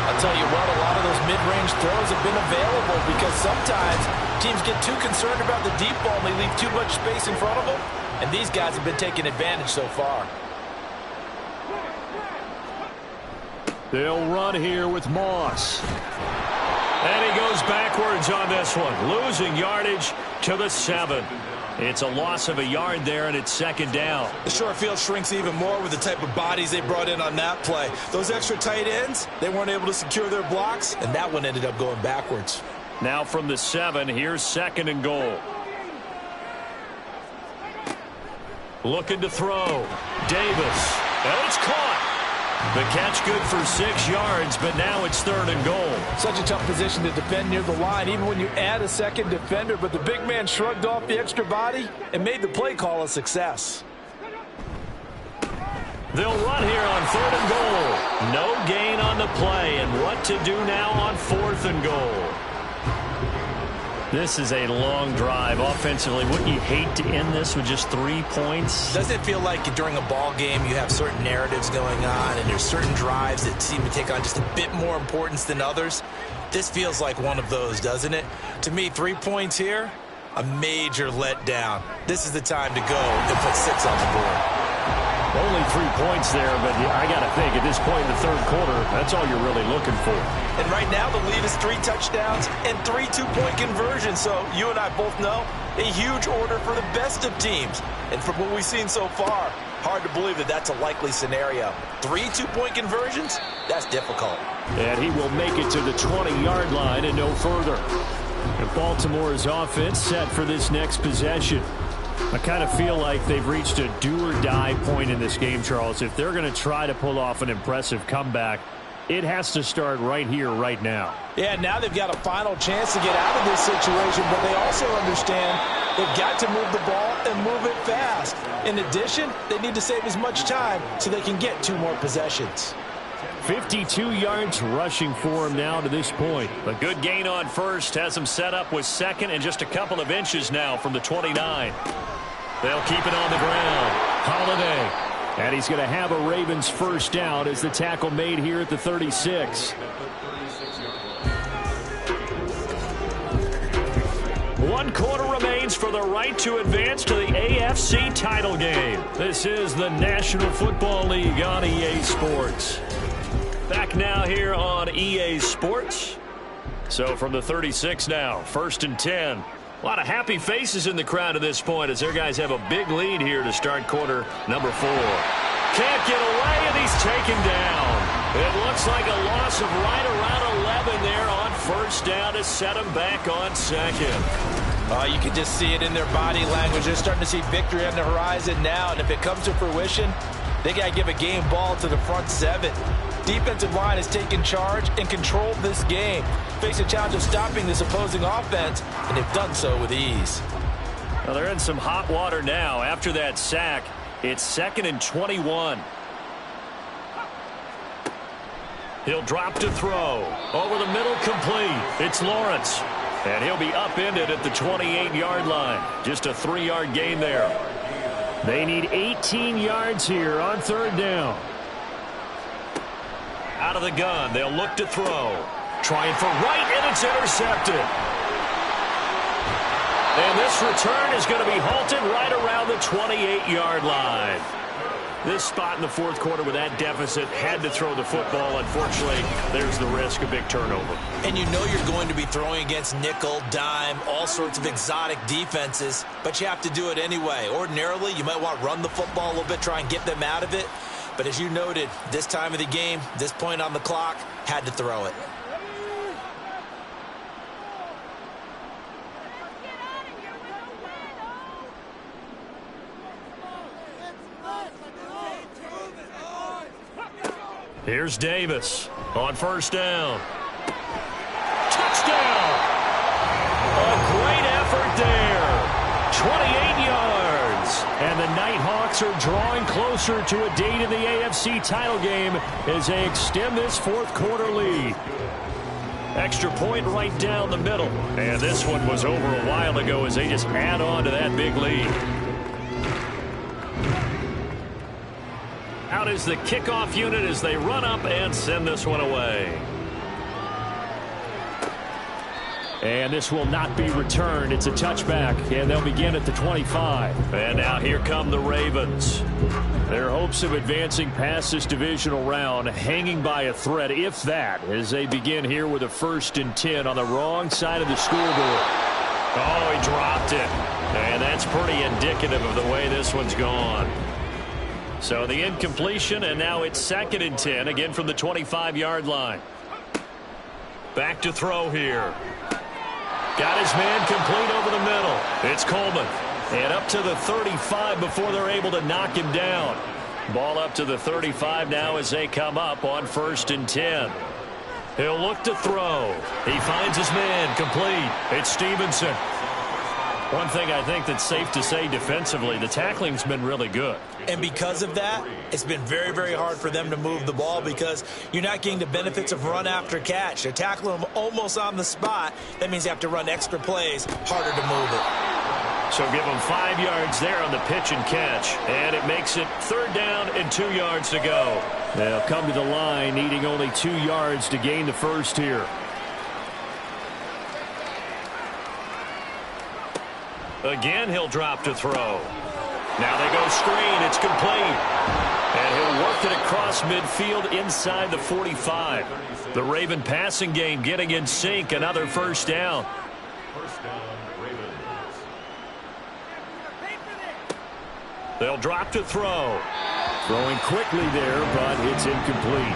I'll tell you what, a lot of those mid-range throws have been available because sometimes teams get too concerned about the deep ball and they leave too much space in front of them. And these guys have been taking advantage so far. They'll run here with Moss. And he goes backwards on this one, losing yardage to the 7. It's a loss of a yard there, and it's second down. The short field shrinks even more with the type of bodies they brought in on that play. Those extra tight ends, they weren't able to secure their blocks, and that one ended up going backwards. Now from the 7, here's 2nd and goal. Looking to throw. Davis. And it's caught. The catch good for 6 yards, but now it's 3rd and goal. Such a tough position to defend near the line, even when you add a second defender, but the big man shrugged off the extra body and made the play call a success. They'll run here on 3rd and goal. No gain on the play, and what to do now on 4th and goal. This is a long drive offensively. Wouldn't you hate to end this with just 3 points? Doesn't it feel like during a ball game you have certain narratives going on and there's certain drives that seem to take on just a bit more importance than others? This feels like one of those, doesn't it? To me, 3 points here, A major letdown. This is the time to go and put 6 on the board. Only 3 points there, but I got to think at this point in the third quarter, that's all you're really looking for. And right now the lead is 3 touchdowns and 3 two-point conversions. So you and I both know a huge order for the best of teams. And from what we've seen so far, hard to believe that that's a likely scenario. 3 two-point conversions? That's difficult. And he will make it to the 20-yard line and no further. And Baltimore's offense set for this next possession. I kind of feel like they've reached a do-or-die point in this game, Charles. If they're going to try to pull off an impressive comeback, it has to start right here, right now. Yeah, now they've got a final chance to get out of this situation, but they also understand they've got to move the ball and move it fast. In addition, they need to save as much time so they can get 2 more possessions. 52 yards rushing for him now to this point. A good gain on first has him set up with second and just a couple of inches now from the 29. They'll keep it on the ground. Holiday. And he's going to have a Ravens first down as the tackle made here at the 36. 1 quarter remains for the right to advance to the AFC title game. This is the National Football League on EA Sports. Back now here on EA Sports. So from the 36 now, 1st and 10. A lot of happy faces in the crowd at this point as their guys have a big lead here to start quarter number 4. Can't get away, and he's taken down. It looks like a loss of right around 11 there on first down to set him back on second. You can just see it in their body language. They're starting to see victory on the horizon now, and if it comes to fruition, they got to give a game ball to the front 7. Defensive line has taken charge and controlled this game. Face a challenge of stopping this opposing offense, and they've done so with ease. Well, they're in some hot water now. After that sack, it's 2nd and 21. He'll drop to throw. Over the middle, complete. It's Lawrence. And he'll be upended at the 28-yard line. Just a 3-yard gain there. They need 18 yards here on 3rd down. Out of the gun, they'll look to throw. Trying for right, and it's intercepted. And this return is going to be halted right around the 28-yard line. This spot in the 4th quarter with that deficit had to throw the football. Unfortunately, there's the risk of big turnover. And you know you're going to be throwing against nickel, dime, all sorts of exotic defenses, but you have to do it anyway. Ordinarily, you might want to run the football a little bit, try and get them out of it. But as you noted, this time of the game, this point on the clock, had to throw it. Here's Davis on first down. Touchdown! A great effort there. 28 yards. And the Nighthawks are drawing closer to a date in the AFC title game as they extend this 4th quarter lead. Extra point right down the middle. And this one was over a while ago as they just add on to that big lead. Out is the kickoff unit as they run up and send this one away. And this will not be returned. It's a touchback, and they'll begin at the 25. And now here come the Ravens. Their hopes of advancing past this divisional round hanging by a thread, if that, as they begin here with a 1st and 10 on the wrong side of the scoreboard. Oh, he dropped it. And that's pretty indicative of the way this one's gone. So the incompletion, and now it's 2nd and 10, again from the 25-yard line. Back to throw here. Got his man complete over the middle. It's Coleman. And up to the 35 before they're able to knock him down. Ball up to the 35 now as they come up on 1st and 10. He'll look to throw. He finds his man complete. It's Stevenson. One thing I think that's safe to say defensively, the tackling's been really good. And because of that, it's been very, very hard for them to move the ball because you're not getting the benefits of run after catch. They're tackling them almost on the spot. That means you have to run extra plays, harder to move it. So give them 5 yards there on the pitch and catch. And it makes it 3rd down and 2 yards to go. They'll come to the line needing only 2 yards to gain the first here. Again, he'll drop to throw. Now they go screen. It's complete. And he'll work it across midfield inside the 45. The Raven passing game getting in sync. Another first down. First down, Ravens. They'll drop to throw. Throwing quickly there, but it's incomplete.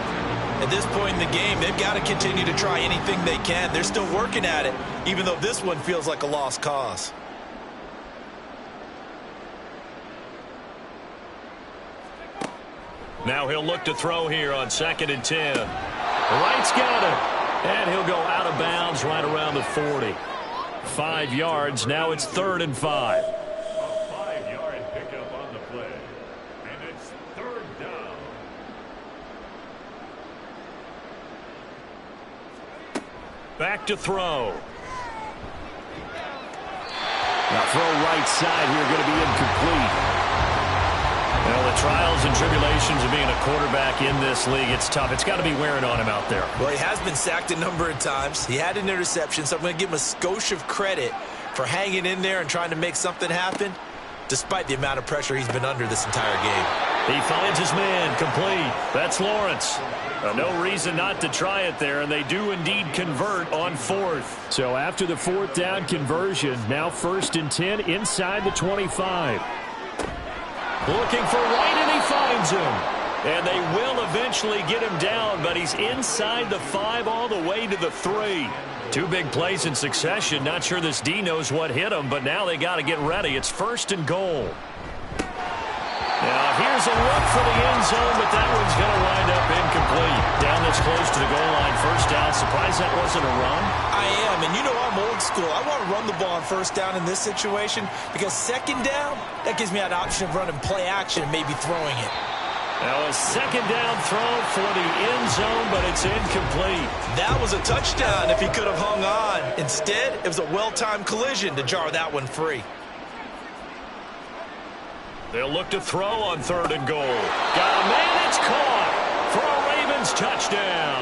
At this point in the game, they've got to continue to try anything they can. They're still working at it, even though this one feels like a lost cause. Now he'll look to throw here on 2nd and 10. Wright's got it. And he'll go out of bounds right around the 40. 5 yards. Now it's 3rd and 5. A 5-yard pickup on the play. And it's 3rd down. Back to throw. Now throw right side here going to be incomplete. Well, the trials and tribulations of being a quarterback in this league, it's tough. It's got to be wearing on him out there. Well, he has been sacked a number of times. He had an interception, so I'm going to give him a skosh of credit for hanging in there and trying to make something happen, despite the amount of pressure he's been under this entire game. He finds his man, complete. That's Lawrence. No reason not to try it there, and they do indeed convert on 4th. So after the 4th down conversion, now 1st and 10 inside the 25. Looking for Wright, and he finds him. And they will eventually get him down, but he's inside the 5 all the way to the 3. 2 big plays in succession. Not sure this D knows what hit him, but now they got to get ready. It's 1st and goal. Now here's a look for the end zone, but that one's going to wind up incomplete. Down this close to the goal line, 1st down. Surprised that wasn't a run? I am, and you know I'm old school. I want to run the ball on 1st down in this situation because 2nd down, that gives me an option of running play action and maybe throwing it. Now a 2nd down throw for the end zone, but it's incomplete. That was a touchdown if he could have hung on. Instead, it was a well-timed collision to jar that one free. They'll look to throw on 3rd and goal. Got a man, it's caught for a Ravens touchdown.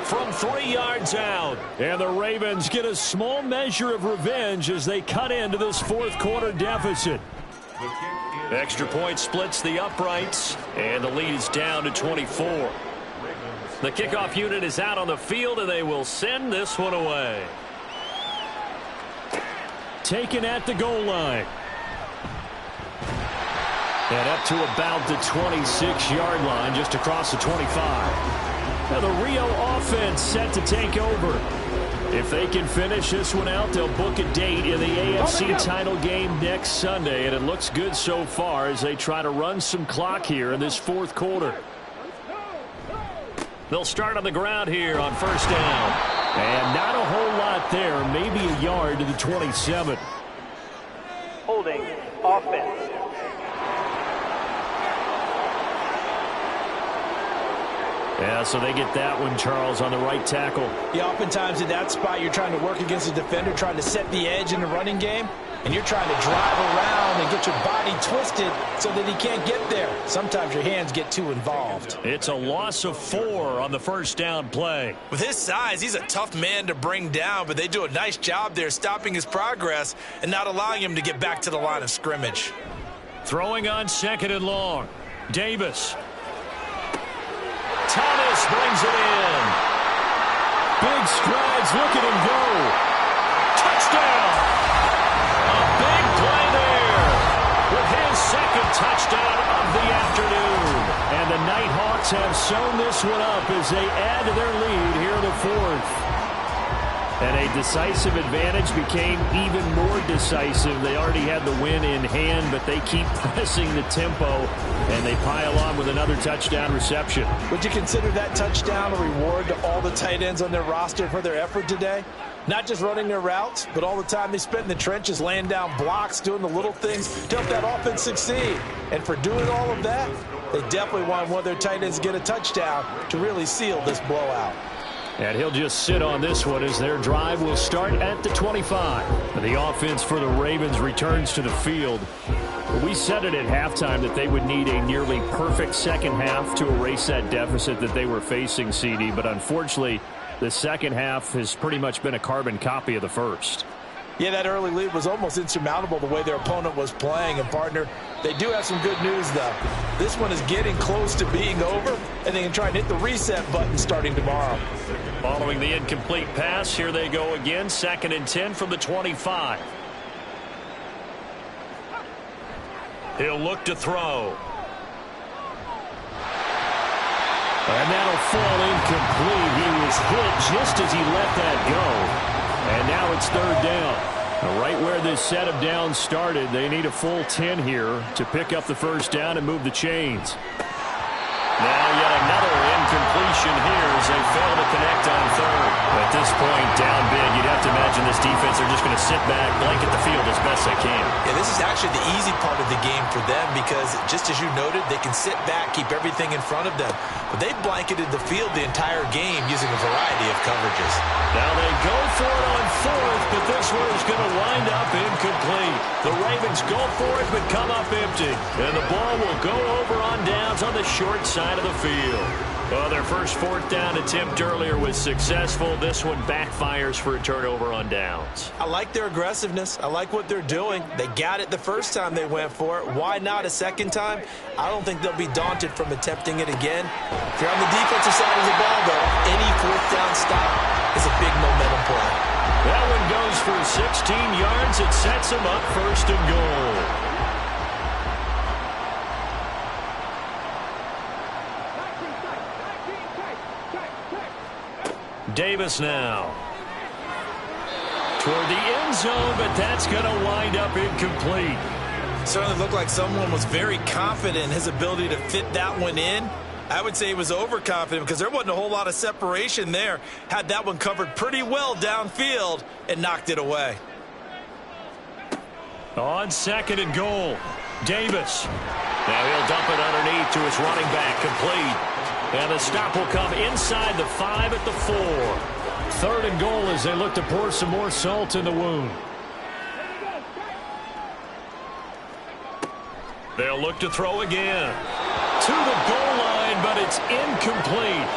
From 3 yards out. And the Ravens get a small measure of revenge as they cut into this 4th quarter deficit. Extra point splits the uprights, and the lead is down to 24. The kickoff unit is out on the field, and they will send this one away. Taken at the goal line. And up to about the 26-yard line, just across the 25. Now the Rio offense set to take over. If they can finish this one out, they'll book a date in the AFC title game next Sunday. And it looks good so far as they try to run some clock here in this 4th quarter. They'll start on the ground here on 1st down. And not a whole lot there, maybe a yard to the 27. Holding offense. Yeah, so they get that one, Charles, on the right tackle. Yeah, oftentimes in that spot, you're trying to work against a defender, trying to set the edge in the running game, and you're trying to drive around and get your body twisted so that he can't get there. Sometimes your hands get too involved. It's a loss of 4 on the 1st down play. With his size, he's a tough man to bring down, but they do a nice job there stopping his progress and not allowing him to get back to the line of scrimmage. Throwing on 2nd and long. Davis. Thomas brings it in. Big strides, look at him go. Touchdown. A big play there with his 2nd touchdown of the afternoon. And the Nighthawks have sewn this one up as they add to their lead here in the 4th. And a decisive advantage became even more decisive. They already had the win in hand, but they keep pressing the tempo, and they pile on with another touchdown reception. Would you consider that touchdown a reward to all the tight ends on their roster for their effort today? Not just running their routes, but all the time they spent in the trenches, laying down blocks, doing the little things to help that offense succeed. And for doing all of that, they definitely want one of their tight ends to get a touchdown to really seal this blowout. And he'll just sit on this one as their drive will start at the 25. The offense for the Ravens returns to the field. We said it at halftime that they would need a nearly perfect second half to erase that deficit that they were facing, CD. But unfortunately, the second half has pretty much been a carbon copy of the first. Yeah, that early lead was almost insurmountable the way their opponent was playing. And, partner, they do have some good news, though. This one is getting close to being over, and they can try and hit the reset button starting tomorrow. Following the incomplete pass, here they go again. 2nd and 10 from the 25. He'll look to throw. And that'll fall incomplete. He was hit just as he let that go. And now it's 3rd down. Right where this set of downs started, they need a full 10 here to pick up the 1st down and move the chains. Now yet another incompletion here as they fail to connect on 3rd. At this point, down big, you'd have to imagine this defense are just going to sit back, blanket the field as best they can. Yeah, this is actually the easy part of the game for them because, just as you noted, they can sit back, keep everything in front of them. But they blanketed the field the entire game using a variety of coverages. Now they go for it on 4th, but this one is going to wind up incomplete. The Ravens go for it, but come up empty. And the ball will go over on downs on the short side of the field. Well, their first 4th down attempt earlier was successful. This one backfires for a turnover on downs. I like their aggressiveness. I like what they're doing. They got it the first time they went for it. Why not a second time? I don't think they'll be daunted from attempting it again. If you're on the defensive side of the ball, though, any 4th down stop is a big momentum play. That one goes for 16 yards. It sets them up 1st and goal. Davis now toward the end zone, but that's going to wind up incomplete. Certainly looked like someone was very confident in his ability to fit that one in. I would say he was overconfident because there wasn't a whole lot of separation there. Had that one covered pretty well downfield and knocked it away. On 2nd and goal, Davis. Now he'll dump it underneath to his running back, complete. And the stop will come inside the 5 at the 4. 3rd and goal as they look to pour some more salt in the wound. They'll look to throw again. To the goal line, but it's incomplete.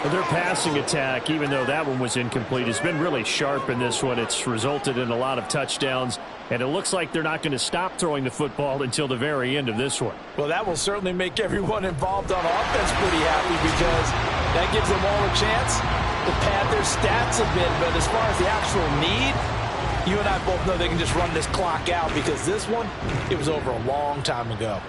Their passing attack, even though that one was incomplete, has been really sharp in this one. It's resulted in a lot of touchdowns, and it looks like they're not going to stop throwing the football until the very end of this one. Well, that will certainly make everyone involved on offense pretty happy because that gives them all a chance to pad their stats a bit. But as far as the actual need, you and I both know they can just run this clock out because this one, it was over a long time ago.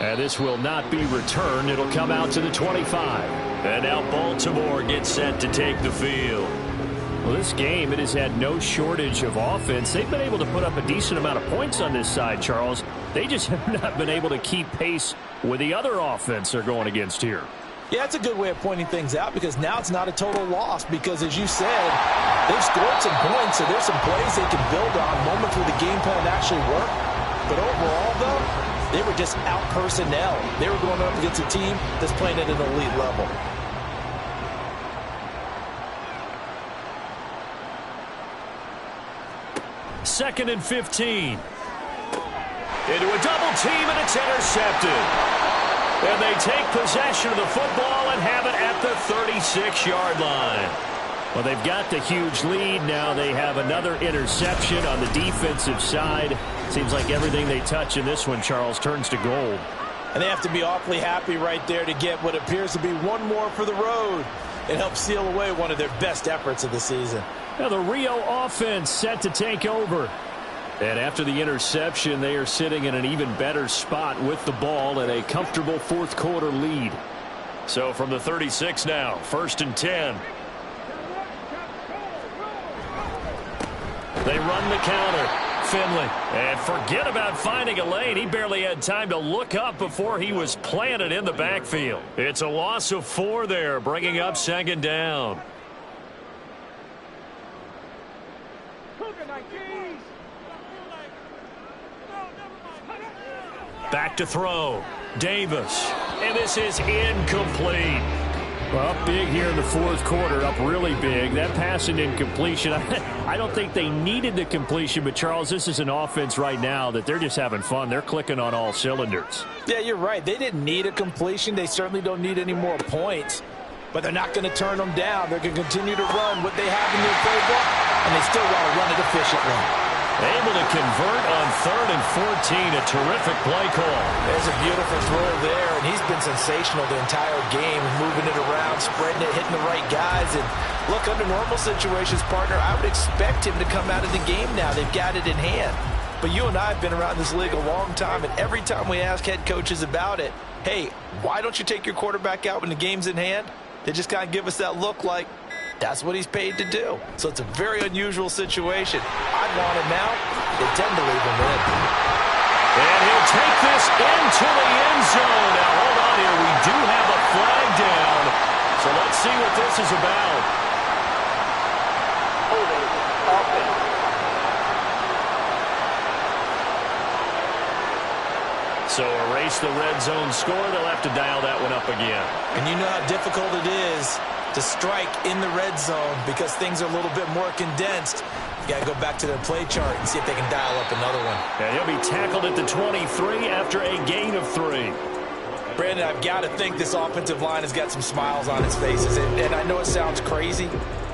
And this will not be returned. It'll come out to the 25. And now Baltimore gets set to take the field. Well, this game, it has had no shortage of offense. They've been able to put up a decent amount of points on this side, Charles. They just have not been able to keep pace with the other offense they're going against here. Yeah, that's a good way of pointing things out because now it's not a total loss because, as you said, they've scored some points, so there's some plays they can build on, moments where the game plan actually worked. But overall, though, they were just out personnel. They were going up against a team that's playing at an elite level. Second and 15. Into a double team, and it's intercepted. And they take possession of the football and have it at the 36-yard line. Well, they've got the huge lead. Now they have another interception on the defensive side. Seems like everything they touch in this one, Charles, turns to gold. And they have to be awfully happy right there to get what appears to be one more for the road. It helps seal away one of their best efforts of the season. Now the Rio offense set to take over. And after the interception, they are sitting in an even better spot with the ball and a comfortable fourth quarter lead. So from the 36 now, 1st and 10. They run the counter. Finley. And forget about finding a lane. He barely had time to look up before he was planted in the backfield. It's a loss of 4 there, bringing up 2nd down. Back to throw. Davis. And this is incomplete. Well, up big here in the fourth quarter, up really big. That pass and incompletion, I don't think they needed the completion, but Charles, this is an offense right now that they're just having fun. They're clicking on all cylinders. Yeah, you're right. They didn't need a completion. They certainly don't need any more points. but they're not going to turn them down. They're going to continue to run what they have in their playbook, and they still want to run it efficiently. Able to convert on 3rd and 14. A terrific play call. There's a beautiful throw there, and he's been sensational the entire game, moving it around, spreading it, hitting the right guys. And look, under normal situations, partner, I would expect him to come out of the game now. They've got it in hand. But you and I have been around this league a long time, and every time we ask head coaches about it, hey, why don't you take your quarterback out when the game's in hand? They just kind of give us that look like that's what he's paid to do. So it's a very unusual situation. I'd want him now. They tend to leave him in. And he'll take this into the end zone. Now, hold on here. We do have a flag down. So let's see what this is about. Holding offense. So erase the red zone score. They'll have to dial that one up again. And you know how difficult it is to strike in the red zone because things are a little bit more condensed. You got to go back to their play chart and see if they can dial up another one. And he'll be tackled at the 23 after a gain of 3. Brandon, I've got to think this offensive line has got some smiles on its faces. And I know it sounds crazy,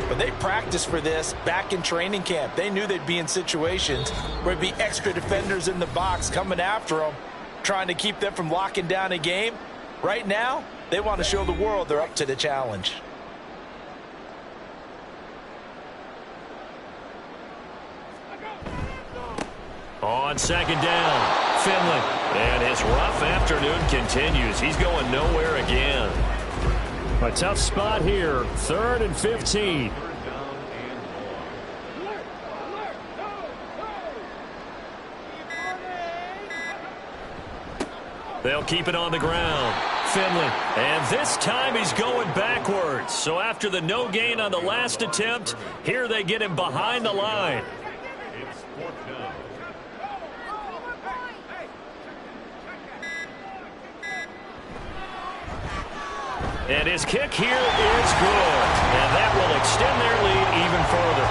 but they practiced for this back in training camp. They knew they'd be in situations where it'd be extra defenders in the box coming after them, trying to keep them from locking down a game. Right now, they want to show the world they're up to the challenge. On 2nd down, Finley. And his rough afternoon continues. He's going nowhere again. A tough spot here. 3rd and 15. They'll keep it on the ground. Finley. And this time he's going backwards. So after the no gain on the last attempt, here they get him behind the line. It's 4th down. And his kick here is good. And that will extend their lead even further.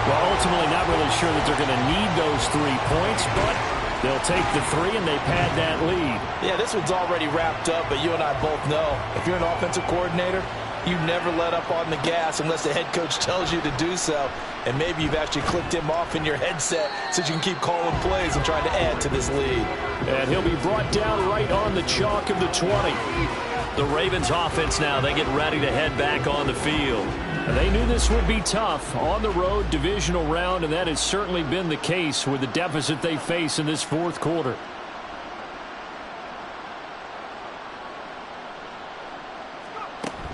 Well, ultimately not really sure that they're going to need those 3 points, but they'll take the 3 and they pad that lead. Yeah, this one's already wrapped up, but you and I both know if you're an offensive coordinator, you never let up on the gas unless the head coach tells you to do so. And maybe you've actually clicked him off in your headset so you can keep calling plays and trying to add to this lead. And he'll be brought down right on the chalk of the 20. The Ravens offense now, they get ready to head back on the field. They knew this would be tough on the road, divisional round, and that has certainly been the case with the deficit they face in this 4th quarter.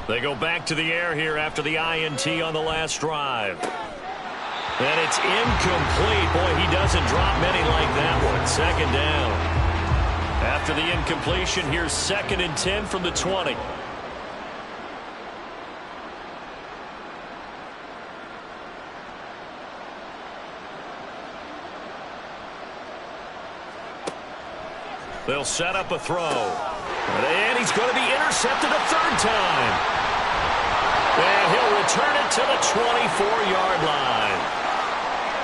They go back to the air here after the INT on the last drive. And it's incomplete. Boy, he doesn't drop many like that one. 2nd down. After the incompletion, here's 2nd and 10 from the 20. They'll set up a throw. And he's going to be intercepted a 3rd time. And he'll return it to the 24-yard line.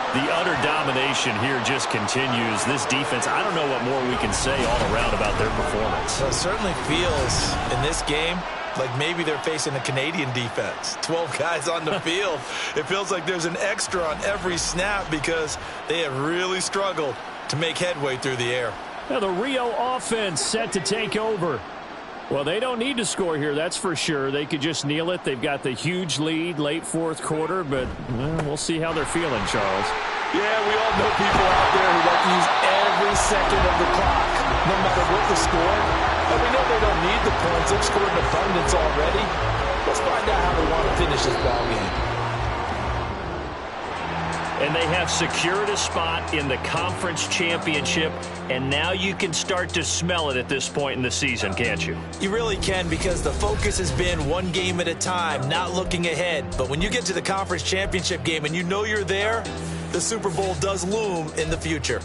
The utter domination here just continues. This defense, I don't know what more we can say all around about their performance. Well, it certainly feels in this game like maybe they're facing a Canadian defense. 12 guys on the field. It feels like there's an extra on every snap because they have really struggled to make headway through the air. Now the Rio offense set to take over. Well, they don't need to score here, that's for sure. They could just kneel it. They've got the huge lead late 4th quarter, but we'll see how they're feeling, Charles. Yeah, we all know people out there who like to use every second of the clock, no matter what the score. And we know they don't need the points. They've scored in abundance already. Let's find out how they want to finish this ball game. And they have secured a spot in the conference championship, and now you can start to smell it at this point in the season, can't you? You really can, because the focus has been one game at a time, not looking ahead. But when you get to the conference championship game and you know you're there, the Super Bowl does loom in the future.